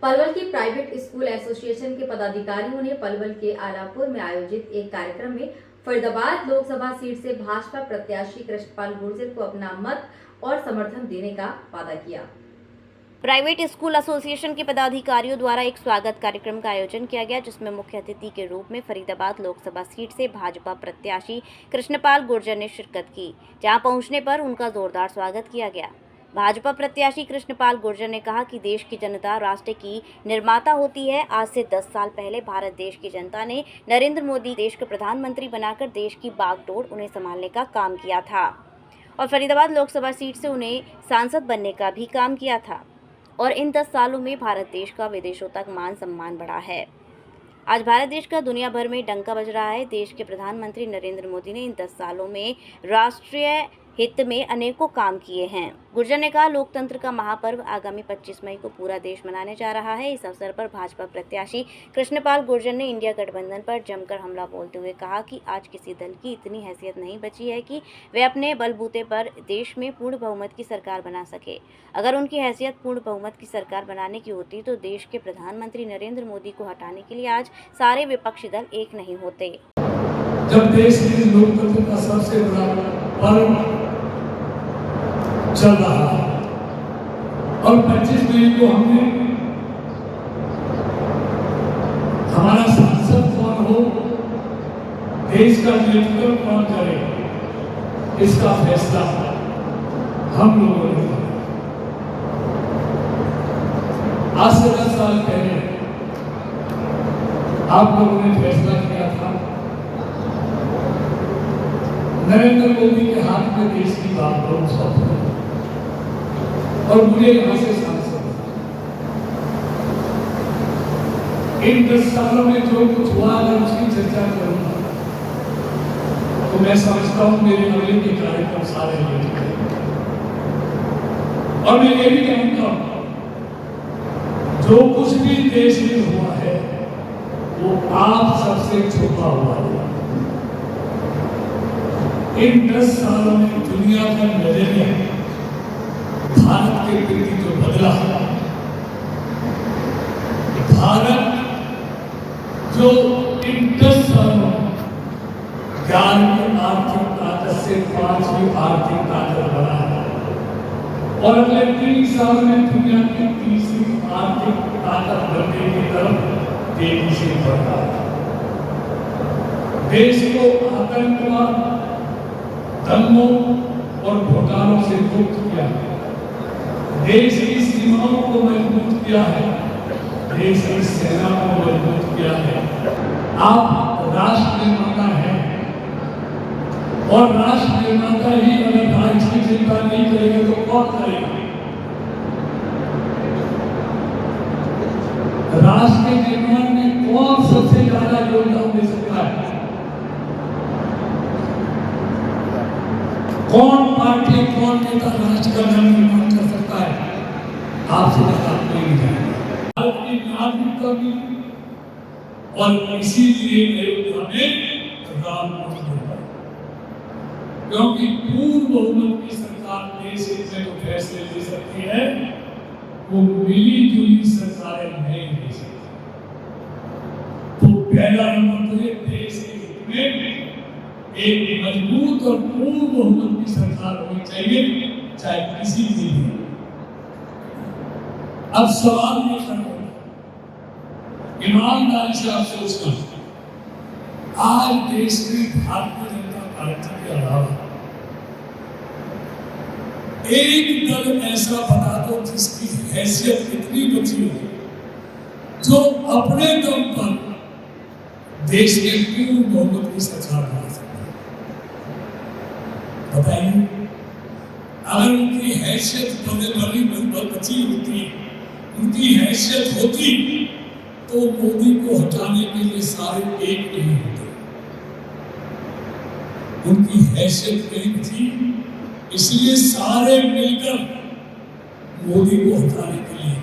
पलवल की private school association के पदाधिकारियों ने पलवल के आलापुर में आयोजित एक कार्यक्रम में फरीदाबाद लोकसभा सीट से भाजपा प्रत्याशी कृष्णपाल गुर्जर को अपना मत और समर्थन देने का वादा किया। प्राइवेट स्कूल एसोसिएशन के पदाधिकारियों द्वारा एक स्वागत कार्यक्रम का आयोजन किया गया, जिसमें मुख्य अतिथि के रूप में फरीदाबाद लोकसभा सीट से भाजपा प्रत्याशी कृष्णपाल गुर्जर ने शिरकत की। जहां पहुंचने पर उनका जोरदार स्वागत किया गया। भाजपा प्रत्याशी कृष्णपाल गुर्जर ने कहा कि देश की जनता राष्ट्र की निर्माता होती है। आज से 10 साल पहले भारत देश की जनता ने नरेंद्र मोदी देश के प्रधानमंत्री बनाकर देश की बागडोर उन्हें संभालने का काम किया था और फरीदाबाद लोकसभा सीट से उन्हें सांसद बनने का भी काम किया था। और इन 10 सालों में भारत देश का विदेशों तक मान सम्मान बढ़ा है। आज भारत देश का दुनिया भर में डंका बज रहा है। देश के प्रधानमंत्री नरेंद्र मोदी ने इन 10 सालों में राष्ट्रीय हित में अनेकों काम किए हैं। गुर्जर ने कहा, लोकतंत्र का महापर्व आगामी 25 मई को पूरा देश मनाने जा रहा है। इस अवसर पर भाजपा प्रत्याशी कृष्णपाल गुर्जर ने इंडिया गठबंधन पर जमकर हमला बोलते हुए कहा कि आज किसी दल की इतनी हैसियत नहीं बची है कि वे अपने बलबूते पर देश में पूर्ण बहुमत की सरकार बना सके। अगर उनकी हैसियत पूर्ण बहुमत की सरकार बनाने की होती तो देश के प्रधानमंत्री नरेंद्र मोदी को हटाने के लिए आज सारे विपक्षी दल एक नहीं होते। जब देश के लोकतंत्र का सबसे बड़ा पर्व चल रहा है और 25 मई को हमने हमारा सांसद कौन हो, देश का नेतृत्व कौन करे, इसका फैसला हम लोगों ने किया। आज से 10 साल पहले आप लोगों ने फैसला किया था नरेंद्र मोदी के हाथ में देश की बागडोर सौंपी और मुझे यहां से सांसद। इन 10 सालों में जो कुछ हुआ, अगर उसकी चर्चा करूंगा तो मैं समझता हूं मेरे अगले के कार्यक्रम सारे हो चुके। और मैं ये भी जानता हूं जो कुछ भी देश में हुआ है वो आप सबसे छुपा हुआ है। इन 10 सालों में दुनिया का नजरिया भारत के प्रति जो बदला है, भारत जो इन 10 सालों में 11वीं आर्थिक ताकत से 5वीं आर्थिक ताकत बना है और अगले 3 साल में दुनिया की 3री आर्थिक ताकत बनने की तरफ तेजी से बढ़ रहा है। देश को आतंकवाद, दंगों और घोटालों से मुक्त किया है, देश की सीमाओं को मजबूत किया है, देश की सेना को मजबूत किया है। आप राष्ट्र निर्माता हैं और राष्ट्र निर्माता ही अगर राज्य की चिंता नहीं करेंगे तो कौन करेगा? राष्ट्र के निर्माण में कौन सबसे ज्यादा योगदान दे सकता है? कौन पार्टी, कौन नेता राष्ट्र का निर्माण कर सकता है? आपसे बात नहीं जाएगी। भारत की नागरिकता भी और इसीलिए अयोध्या में राम मंदिर बना, क्योंकि पूर्ण बहुमत की सरकार देश में जो फैसले ले सकती है वो मिली जुली सरकारें नहीं ले सकती। तो पहला नंबर तो ये देश के हित में एक मजबूत और पूर्ण बहुमत की सरकार होनी चाहिए, चाहे किसी भी हो। अब सवाल ये खड़ा होगा, ईमानदारी से आप सोचना, आज देश में भारतीय जनता पार्टी के अलावा एक दल ऐसा बता दो जिसकी हैसियत इतनी बची हो, जो अपने दम पर देश के पूर्ण बहुमत की सरकार बना सकता है। बताइए, अगर उनकी हैसियत बची होती, उनकी हैसियत होती तो मोदी को हटाने के लिए सारे एक नहीं होते। उनकी हैसियत नहीं बची, इसलिए सारे मिलकर मोदी को हटाने के लिए